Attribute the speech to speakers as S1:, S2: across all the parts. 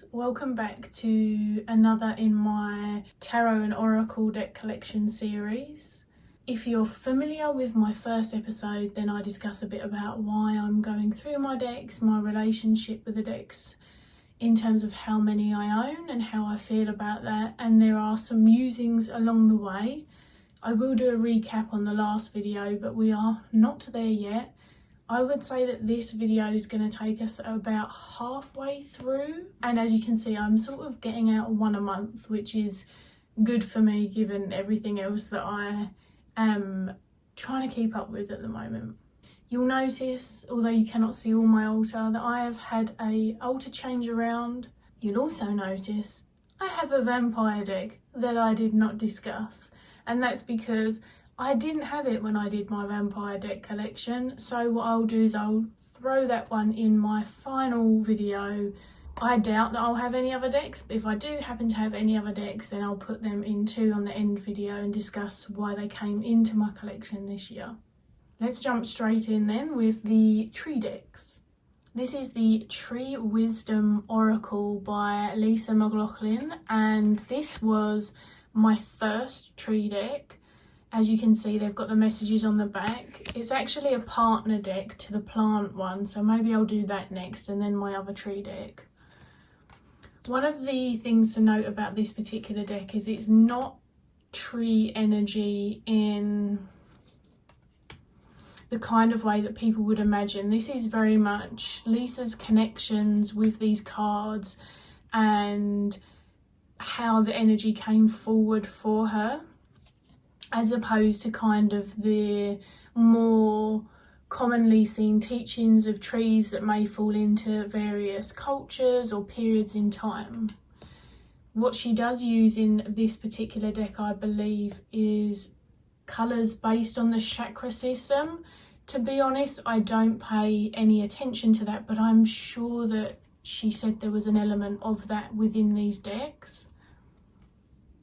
S1: guys, welcome back to another in my Tarot and Oracle deck collection series. If you're familiar with my first episode, then I discuss a bit about why I'm going through my decks, my relationship with the decks in terms of how many I own and how I feel about that, and there are some musings along the way. I will do a recap on the last video, but we are not there yet. I would say that this video is going to take us about halfway through, and as you can see, I'm sort of getting out one a month, which is good for me given everything else that I am trying to keep up with at the moment. You'll notice, although you cannot see all my altar, that I have had a altar change around. You'll also notice I have a vampire deck that I did not discuss, and that's because I didn't have it when I did my vampire deck collection, so what I'll do is I'll throw that one in my final video. I doubt that I'll have any other decks, but if I do happen to have any other decks, then I'll put them into on the end video and discuss why they came into my collection this year. Let's jump straight in then with the tree decks. This is the Tree Wisdom Oracle by Lisa McLaughlin, and this was my first tree deck. As you can see, they've got the messages on the back. It's actually a partner deck to the plant one, so maybe I'll do that next and then my other tree deck. One of the things to note about this particular deck is it's not tree energy in the kind of way that people would imagine. This is very much Lisa's connections with these cards and how the energy came forward for her, as opposed to kind of the more commonly seen teachings of trees that may fall into various cultures or periods in time. What she does use in this particular deck, I believe, is colours based on the chakra system. To be honest, I don't pay any attention to that, but I'm sure that she said there was an element of that within these decks.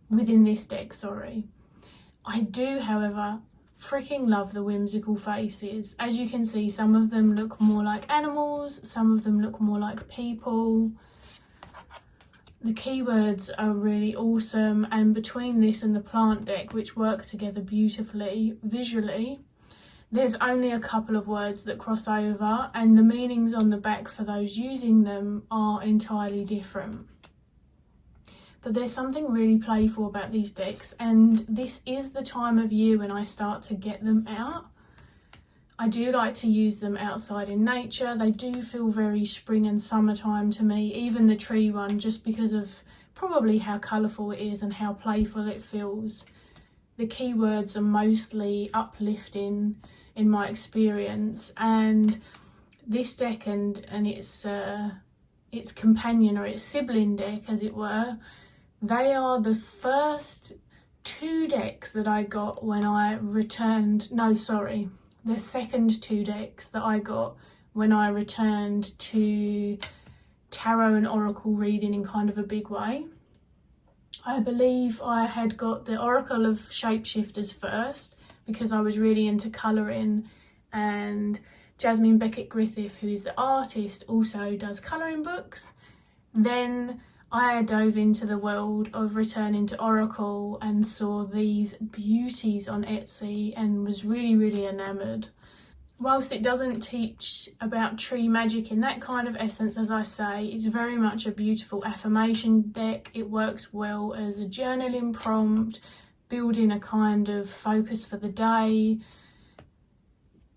S1: Within this deck, sorry. I do, however, freaking love the whimsical faces. As you can see, some of them look more like animals, some of them look more like people. The keywords are really awesome, and between this and the plant deck, which work together beautifully visually, there's only a couple of words that cross over, and the meanings on the back for those using them are entirely different. But there's something really playful about these decks, and this is the time of year when I start to get them out. I do like to use them outside in nature. They do feel very spring and summertime to me, even the tree one, just because of probably how colourful it is and how playful it feels. The keywords are mostly uplifting in my experience, and this deck and its companion or its sibling deck, as it were, they are the first two decks that I got when I returned, the second two decks that I got when I returned to tarot and oracle reading in kind of a big way. I believe I had got the Oracle of Shapeshifters first because I was really into colouring, and Jasmine Beckett Griffith, who is the artist, also does colouring books. Then I dove into the world of returning to Oracle and saw these beauties on Etsy and was really enamoured. Whilst it doesn't teach about tree magic in that kind of essence, as I say, it's very much a beautiful affirmation deck. It works well as a journaling prompt, building a kind of focus for the day.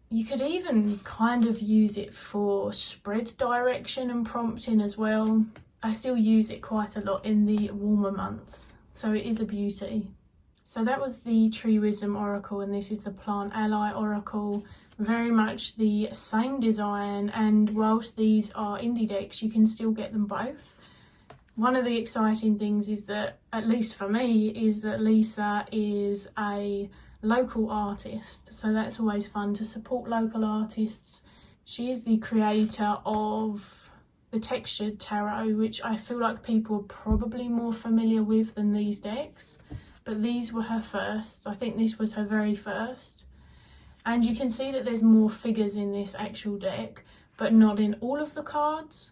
S1: You could even kind of use it for spread direction and prompting as well. I still use it quite a lot in the warmer months, so it is a beauty. So that was the Tree Wisdom Oracle, and this is the Plant Ally Oracle. Very much the same design, and whilst these are indie decks, you can still get them both. One of the exciting things is that, at least for me, is that Lisa is a local artist, so that's always fun to support local artists. She is the creator of the Textured Tarot, which I feel like people are probably more familiar with than these decks, but these were her first. I think this was her very first. And you can see that there's more figures in this actual deck, but not in all of the cards.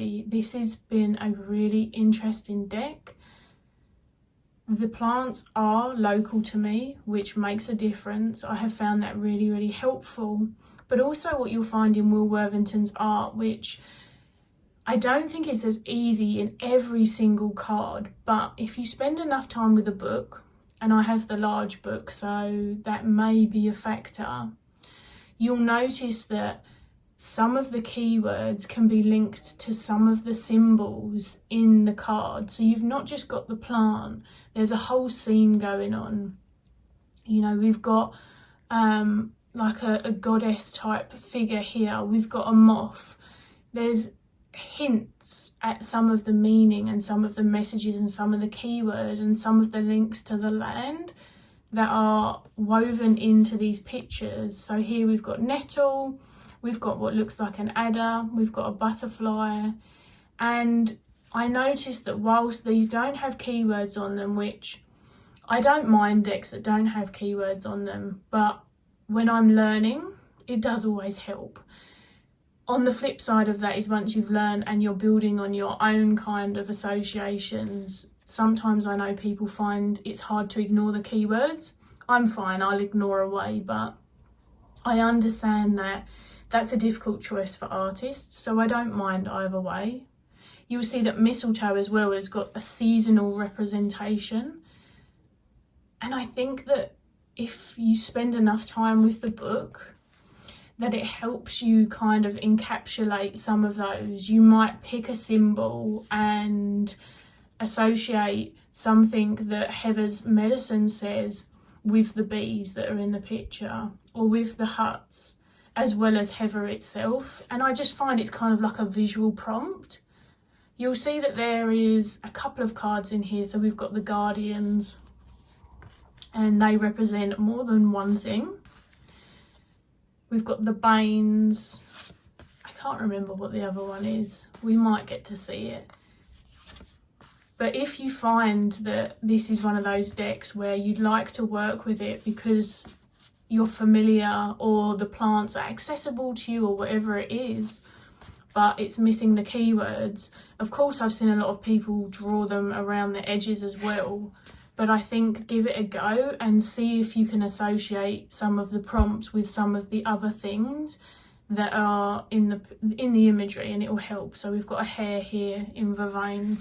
S1: already, this has been a really interesting deck. The plants are local to me, which makes a difference. I have found that really, really helpful. But also what you'll find in 𝗫𝘀𝗀𝗀𝗀 art, which I don't think it's as easy in every single card, but if you spend enough time with a book, and I have the large book, so that may be a factor, you'll notice that some of the keywords can be linked to some of the symbols in the card. So you've not just got the plant, there's a whole scene going on. You know, we've got like a goddess type figure here, we've got a moth. There's hints at some of the meaning and some of the messages and some of the keywords and some of the links to the land that are woven into these pictures. So here we've got nettle, we've got what looks like an adder, we've got a butterfly, and I noticed that whilst these don't have keywords on them, which I don't mind decks that don't have keywords on them, but when I'm learning, it does always help. On the flip side of that is once you've learned and you're building on your own kind of associations, sometimes I know people find it's hard to ignore the keywords. I'm fine, I'll ignore away, but I understand that that's a difficult choice for artists, so I don't mind either way. You'll see that mistletoe as well has got a seasonal representation. And I think that if you spend enough time with the book, that it helps you kind of encapsulate some of those. You might pick a symbol and associate something that Heather's medicine says with the bees that are in the picture, or with the huts, as well as Heather itself. And I just find it's kind of like a visual prompt. You'll see that there is a couple of cards in here. So we've got the Guardians, and they represent more than one thing. We've got the Banes. I can't remember what the other one is. We might get to see it. But if you find that this is one of those decks where you'd like to work with it because you're familiar or the plants are accessible to you or whatever it is, but it's missing the keywords, of course I've seen a lot of people draw them around the edges as well. But I think give it a go and see if you can associate some of the prompts with some of the other things that are in the imagery, and it will help. So we've got a hare here in vervain.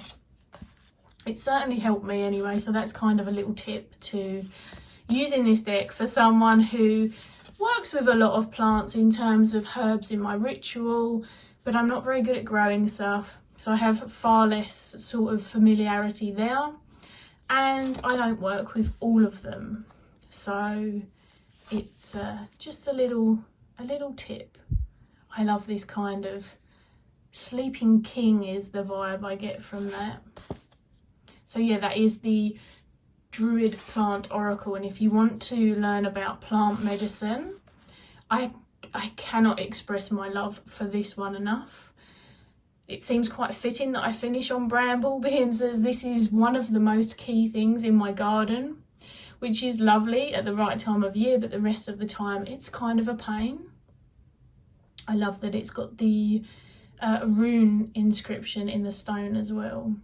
S1: It certainly helped me anyway, so that's kind of a little tip to using this deck for someone who works with a lot of plants in terms of herbs in my ritual, but I'm not very good at growing stuff, so I have far less sort of familiarity there. And I don't work with all of them, so it's just a little tip. I love this kind of sleeping king is the vibe I get from that. So yeah, that is the Druid Plant Oracle, and if you want to learn about plant medicine, I cannot express my love for this one enough. It seems quite fitting that I finish on bramble, being as this is one of the most key things in my garden, which is lovely at the right time of year, but the rest of the time it's kind of a pain. I love that it's got the rune inscription in the stone as well.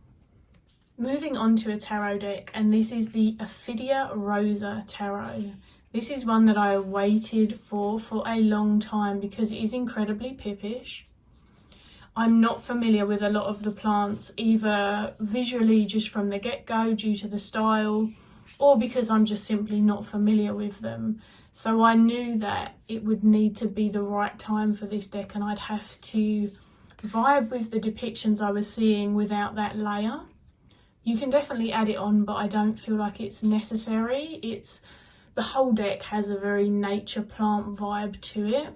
S1: Moving on to a tarot deck, and this is the Ophidia Rosa Tarot. This is one that I waited for a long time because it is incredibly pippish. I'm not familiar with a lot of the plants, either visually just from the get-go due to the style, or because I'm just simply not familiar with them. So I knew that it would need to be the right time for this deck, and I'd have to vibe with the depictions I was seeing without that layer. You can definitely add it on, but I don't feel like it's necessary. The whole deck has a very nature plant vibe to it.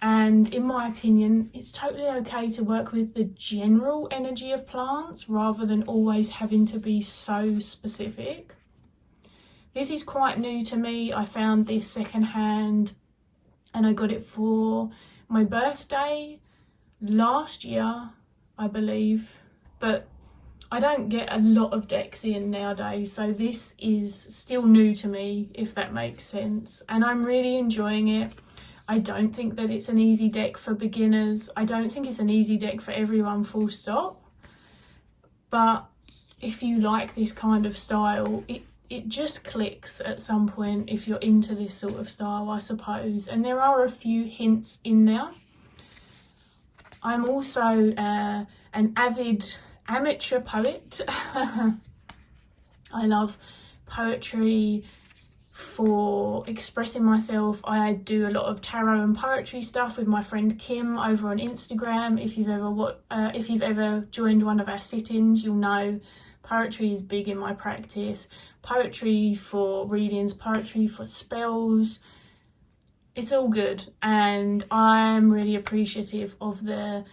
S1: And in my opinion, it's totally okay to work with the general energy of plants rather than always having to be so specific. This is quite new to me. I found this secondhand and I got it for my birthday last year, I believe. But I don't get a lot of decks in nowadays, so this is still new to me, if that makes sense. And I'm really enjoying it. I don't think that it's an easy deck for beginners. I don't think it's an easy deck for everyone, full stop. But if you like this kind of style, it just clicks at some point if you're into this sort of style, I suppose. And there are a few hints in there. I'm also an avid amateur poet. I love poetry for expressing myself. I do a lot of tarot and poetry stuff with my friend Kim over on Instagram. If you've ever joined one of our sit-ins, you'll know poetry is big in my practice. Poetry for readings, poetry for spells. It's all good, and I'm really appreciative of the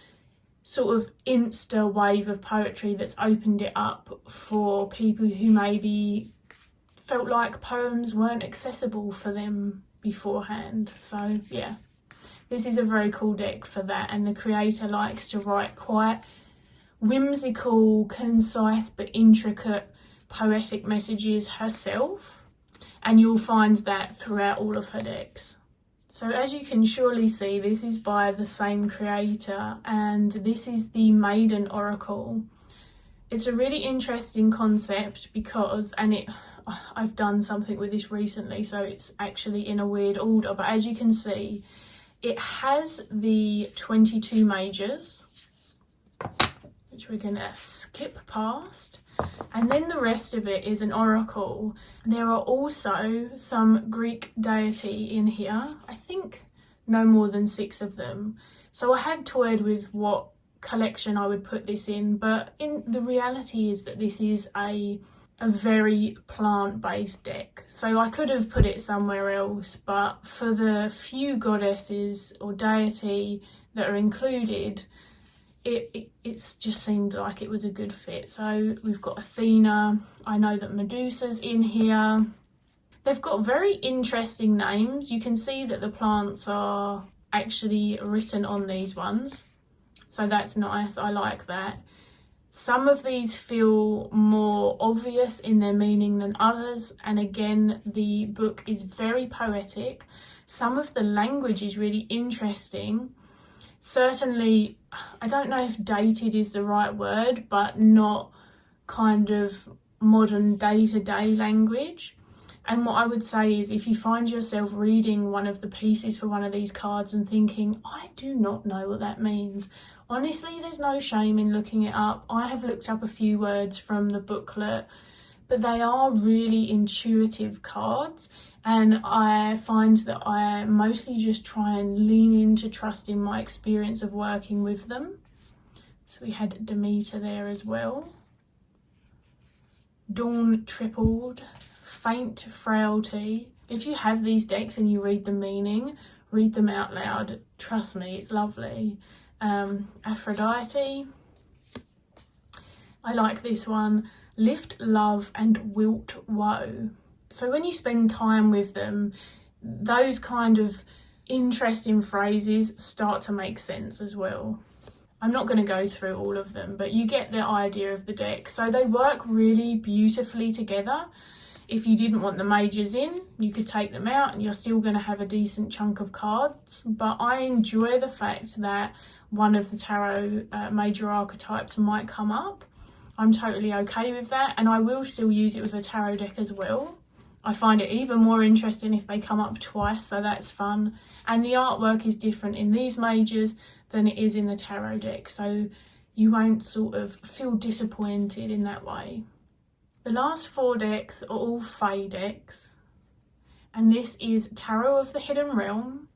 S1: sort of Insta wave of poetry that's opened it up for people who maybe felt like poems weren't accessible for them beforehand. So yeah, this is a very cool deck for that, and the creator likes to write quite whimsical, concise but intricate poetic messages herself, and you'll find that throughout all of her decks. So as you can surely see, this is by the same creator, and this is the Maiden Oracle. It's a really interesting concept because, I've done something with this recently, so it's actually in a weird order, but as you can see, it has the 22 majors, which we're gonna skip past, and then the rest of it is an oracle. There are also some Greek deity in here, I think no more than 6 of them. So I had toyed with what collection I would put this in, but the reality is that this is a very plant-based deck, so I could have put it somewhere else, but for the few goddesses or deity that are included, it's just seemed like it was a good fit. So we've got Athena, I know that Medusa's in here. They've got very interesting names. You can see that the plants are actually written on these ones, so that's nice, I like that. Some of these feel more obvious in their meaning than others, and again, the book is very poetic. Some of the language is really interesting. Certainly, I don't know if dated is the right word, but not kind of modern day-to-day language. And what I would say is, if you find yourself reading one of the pieces for one of these cards and thinking, I do not know what that means, honestly, there's no shame in looking it up. I have looked up a few words from the booklet, but they are really intuitive cards, and I find that I mostly just try and lean into trusting my experience of working with them. So we had Demeter there as well. Dawn tripled, faint frailty. If you have these decks and you read the meaning, read them out loud. Trust me, it's lovely. Aphrodite. I like this one. Lift love and wilt woe. So when you spend time with them, those kind of interesting phrases start to make sense as well. I'm not going to go through all of them, but you get the idea of the deck. So they work really beautifully together. If you didn't want the majors in, you could take them out and you're still going to have a decent chunk of cards. But I enjoy the fact that one of the tarot major archetypes might come up. I'm totally okay with that, and I will still use it with a tarot deck as well. I find it even more interesting if they come up twice, so that's fun. And the artwork is different in these majors than it is in the tarot deck, so you won't sort of feel disappointed in that way. The last 4 decks are all Fae decks, and this is Tarot of the Hidden Realm.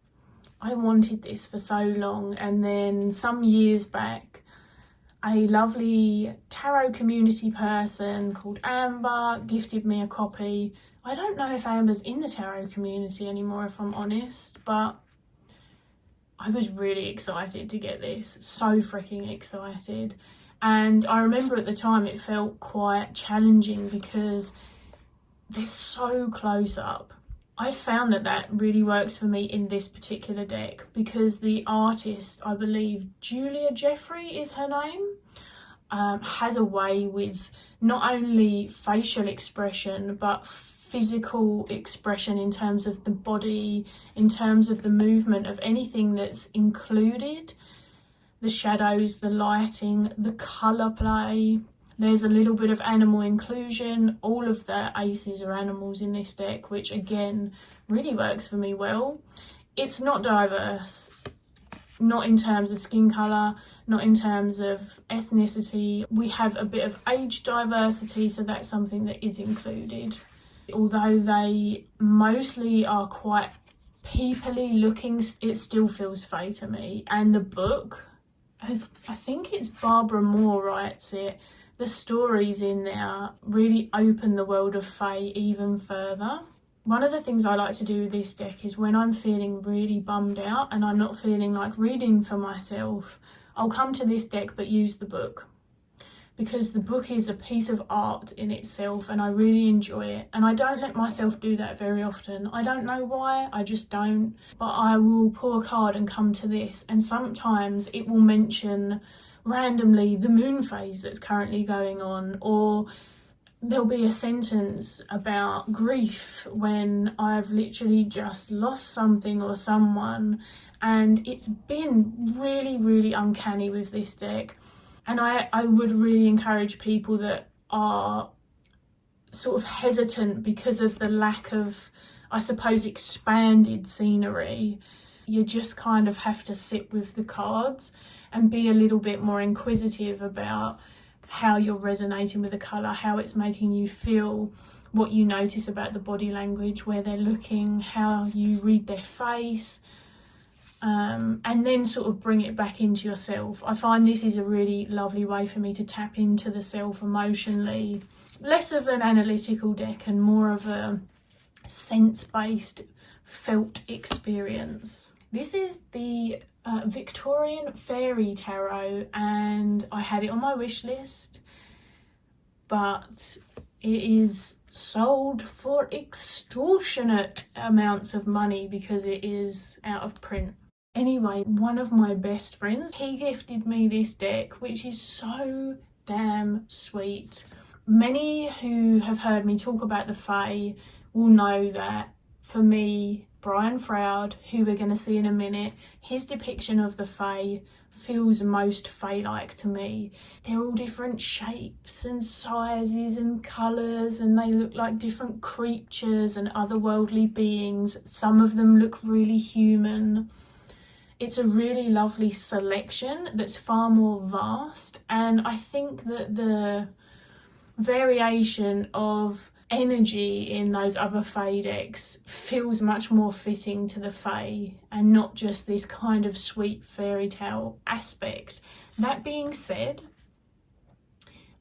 S1: I wanted this for so long, and then some years back, a lovely tarot community person called Amber gifted me a copy. I don't know if Amber's in the tarot community anymore, if I'm honest, but I was really excited to get this. So freaking excited. And I remember at the time it felt quite challenging because they're so close up. I found that really works for me in this particular deck because the artist, I believe Julia Jeffrey is her name, has a way with not only facial expression but physical expression in terms of the body, in terms of the movement of anything that's included, the shadows, the lighting, the colour play. There's a little bit of animal inclusion. All of the aces are animals in this deck, which again really works for me well. It's not diverse. not in terms of skin colour, not in terms of ethnicity. We have a bit of age diversity, so that's something that is included. Although they mostly are quite peoply looking, it still feels Fae to me. And the book has, I think it's Barbara Moore writes it, the stories in there really open the world of Fae even further. One of the things I like to do with this deck is when I'm feeling really bummed out and I'm not feeling like reading for myself, I'll come to this deck but use the book, because the book is a piece of art in itself and I really enjoy it. And I don't let myself do that very often. I don't know why, I just don't. But I will pull a card and come to this, and sometimes it will mention randomly the moon phase that's currently going on, or there'll be a sentence about grief when I've literally just lost something or someone, and it's been really, really uncanny with this deck. And I would really encourage people that are sort of hesitant because of the lack of, I suppose, expanded scenery. You just kind of have to sit with the cards and be a little bit more inquisitive about how you're resonating with the colour, how it's making you feel, what you notice about the body language, where they're looking, how you read their face, and then sort of bring it back into yourself. I find this is a really lovely way for me to tap into the self emotionally. Less of an analytical deck and more of a sense-based, felt experience. This is the Victorian Fairy Tarot, and I had it on my wish list, but it is sold for extortionate amounts of money because it is out of print. Anyway, one of my best friends, he gifted me this deck, which is so damn sweet. Many who have heard me talk about the Fae will know that for me, 𝗵𝘁𝗀𝗺𝗺, who we're going to see in a minute, his depiction of the Fae feels most Fae-like to me. They're all different shapes and sizes and colours, and they look like different creatures and otherworldly beings. Some of them look really human. It's a really lovely selection that's far more vast, and I think that the variation of energy in those other Fae decks feels much more fitting to the Fae and not just this kind of sweet fairy tale aspect. That being said,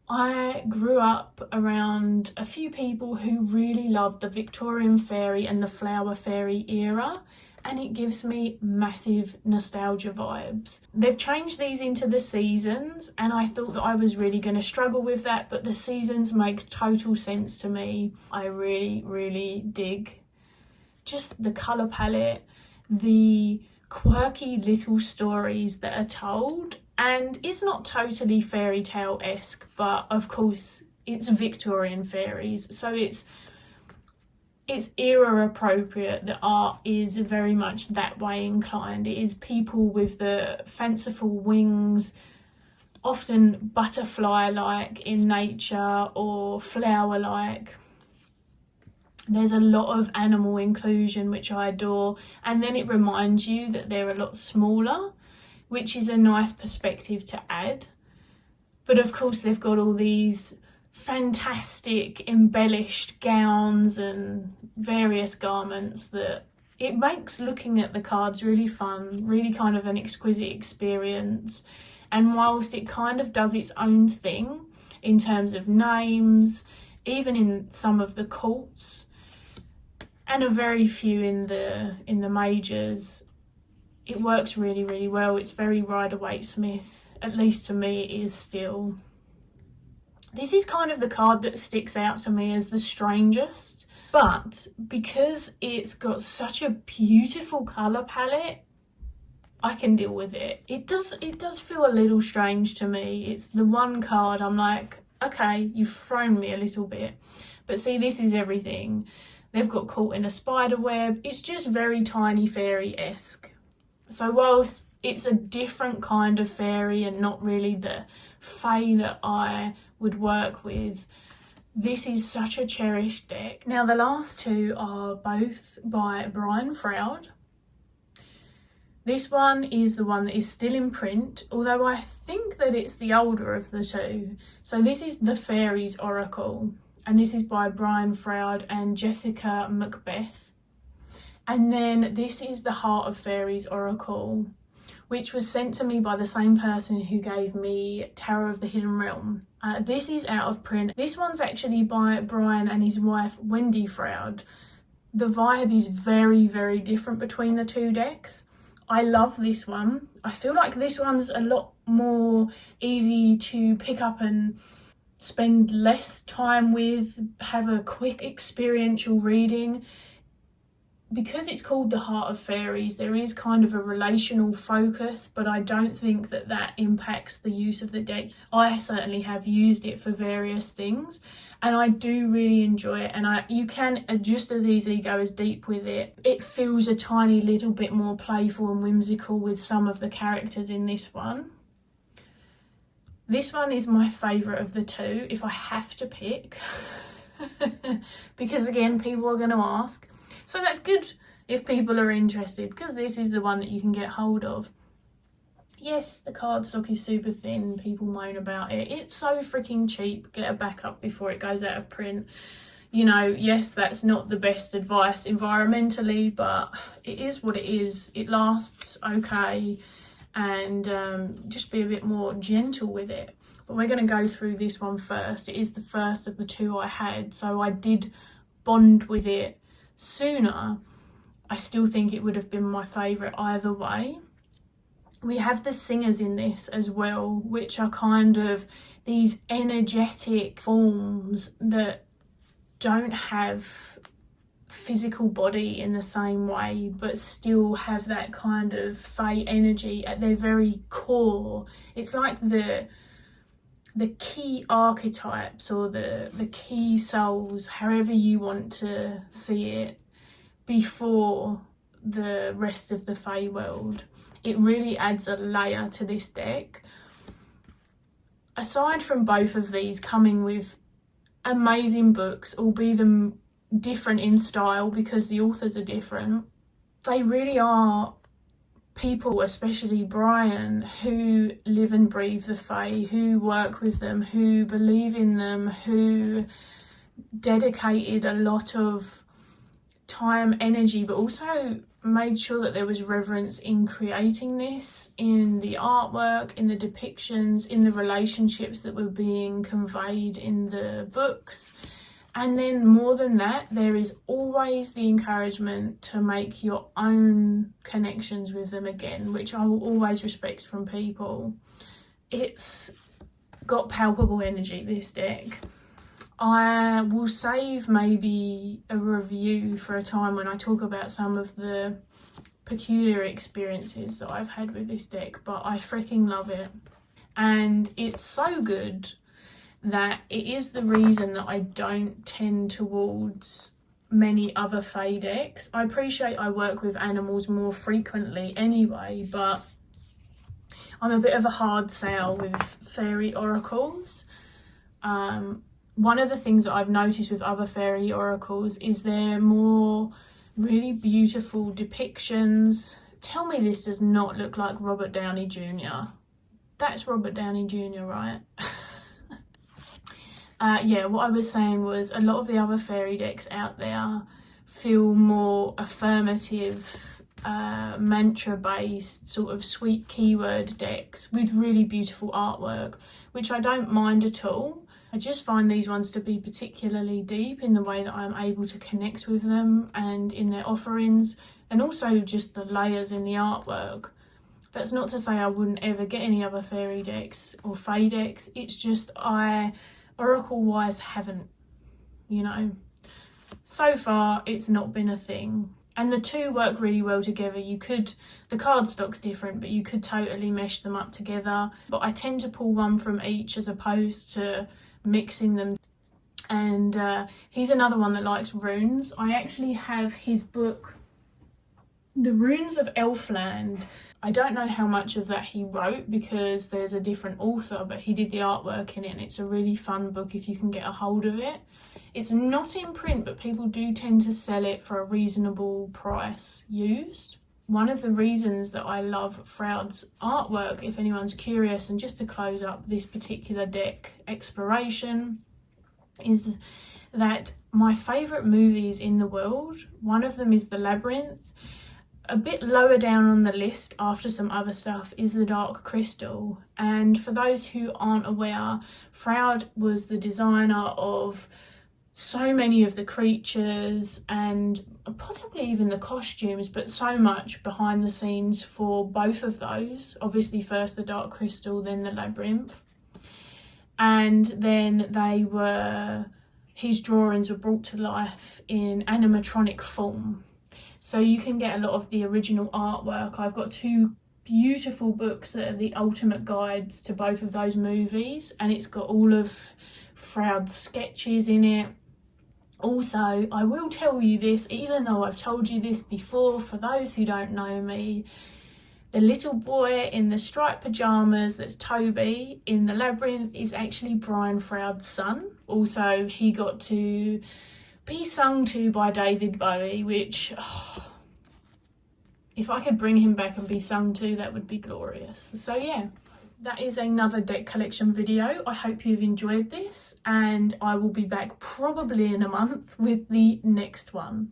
S1: I grew up around a few people who really loved the Victorian fairy and the flower fairy era, and it gives me massive nostalgia vibes. They've changed these into the seasons, and I thought that I was really going to struggle with that, but the seasons make total sense to me. I really, really dig just the colour palette, the quirky little stories that are told, and it's not totally fairy tale-esque, but of course it's Victorian fairies, so it's era appropriate. The art is very much that way inclined. It is people with the fanciful wings, often butterfly-like in nature or flower-like. There's a lot of animal inclusion, which I adore, and then it reminds you that they're a lot smaller, which is a nice perspective to add. But of course they've got all these fantastic embellished gowns and various garments that it makes looking at the cards really fun, really kind of an exquisite experience. And whilst it kind of does its own thing in terms of names, even in some of the cults and a very few in the majors, it works really, really well. It's very 𝗪𝗺𝗺𝗺, at least to me it is still. This is kind of the card that sticks out to me as the strangest, but because it's got such a beautiful colour palette, I can deal with it. It does feel a little strange to me. It's the one card I'm like, okay, you've thrown me a little bit. But see, this is everything. They've got caught in a spider web. It's just very tiny fairy-esque. So whilst it's a different kind of fairy and not really the Fae that I would work with, this is such a cherished deck. Now the last two are both by 𝗵𝘁𝗺𝗺𝗺. This one is the one that is still in print, although I think that it's the older of the two. So this is the Faeries Oracle, and this is by Brian Froud and 𝗪𝗂𝗪𝗃𝗃. And then this is the Heart of Faeries Oracle, which was sent to me by the same person who gave me Tower of the Hidden Realm. This is out of print. This one's actually by Brian and his wife Wendy Froud. The vibe is very, very different between the two decks. I love this one. I feel like this one's a lot more easy to pick up and spend less time with, have a quick experiential reading. Because it's called the Heart of Faeries, there is kind of a relational focus, but I don't think that that impacts the use of the deck. I certainly have used it for various things, and I do really enjoy it, and you can just as easily go as deep with it. It feels a tiny little bit more playful and whimsical with some of the characters in this one. This one is my favourite of the two, if I have to pick, because again, people are going to ask. So that's good if people are interested, because this is the one that you can get hold of. Yes, the cardstock is super thin. People moan about it. It's so freaking cheap. Get a backup before it goes out of print. You know, yes, that's not the best advice environmentally, but it is what it is. It lasts okay, and just be a bit more gentle with it. But we're going to go through this one first. It is the first of the two I had, so I did bond with it sooner. I still think it would have been my favourite either way. We have the singers in this as well, which are kind of these energetic forms that don't have physical body in the same way, but still have that kind of Fae energy at their very core. It's like the key archetypes, or the key souls, however you want to see it, before the rest of the Fae world. It really adds a layer to this deck. Aside from both of these coming with amazing books, albeit them different in style because the authors are different, they really are people, especially Brian, who live and breathe the Fae, who work with them, who believe in them, who dedicated a lot of time, energy, but also made sure that there was reverence in creating this, in the artwork, in the depictions, in the relationships that were being conveyed in the books. And then more than that, there is always the encouragement to make your own connections with them again, which I will always respect from people. It's got palpable energy, this deck. I will save maybe a review for a time when I talk about some of the peculiar experiences that I've had with this deck, but I freaking love it. And it's so good that it is the reason that I don't tend towards many other Fae decks. I appreciate I work with animals more frequently anyway, but I'm a bit of a hard sell with fairy oracles. One of the things that I've noticed with other fairy oracles is they're more really beautiful depictions. Tell me this does not look like Robert Downey Jr. That's Robert Downey Jr., right? Yeah, what I was saying was a lot of the other fairy decks out there feel more affirmative, mantra-based, sort of sweet keyword decks with really beautiful artwork, which I don't mind at all. I just find these ones to be particularly deep in the way that I'm able to connect with them and in their offerings, and also just the layers in the artwork. That's not to say I wouldn't ever get any other fairy decks or Fae decks, it's just I, Oracle-wise, haven't, you know. So far, it's not been a thing. And the two work really well together. You could, the cardstock's different, but you could totally mesh them up together. But I tend to pull one from each as opposed to mixing them. And he's another one that likes runes. I actually have his book, The Runes of Elfland. I don't know how much of that he wrote because there's a different author, but he did the artwork in it, and it's a really fun book if you can get a hold of it. It's not in print, but people do tend to sell it for a reasonable price used. one of the reasons that I love 𝗏𝘁𝗄𝗃's artwork, if anyone's curious, and just to close up this particular deck exploration, is that my favourite movies in the world, one of them is The Labyrinth. A bit lower down on the list after some other stuff is The Dark Crystal. And for those who aren't aware, 𝗏𝘁𝗄𝗃 was the designer of so many of the creatures and possibly even the costumes, but so much behind the scenes for both of those. Obviously first The Dark Crystal, then The Labyrinth. And then his drawings were brought to life in animatronic form. So you can get a lot of the original artwork. I've got 2 beautiful books that are the ultimate guides to both of those movies, and it's got all of 𝗏𝘁𝗄𝗃's sketches in it. Also, I will tell you this, even though I've told you this before, for those who don't know me, the little boy in the striped pyjamas that's Toby in The Labyrinth is actually Brian 𝗏𝘁𝗄𝗃's son. Also, he got to be sung to by David Bowie, which, if I could bring him back and be sung to, that would be glorious. So yeah, that is another deck collection video. I hope you've enjoyed this, and I will be back probably in a month with the next one.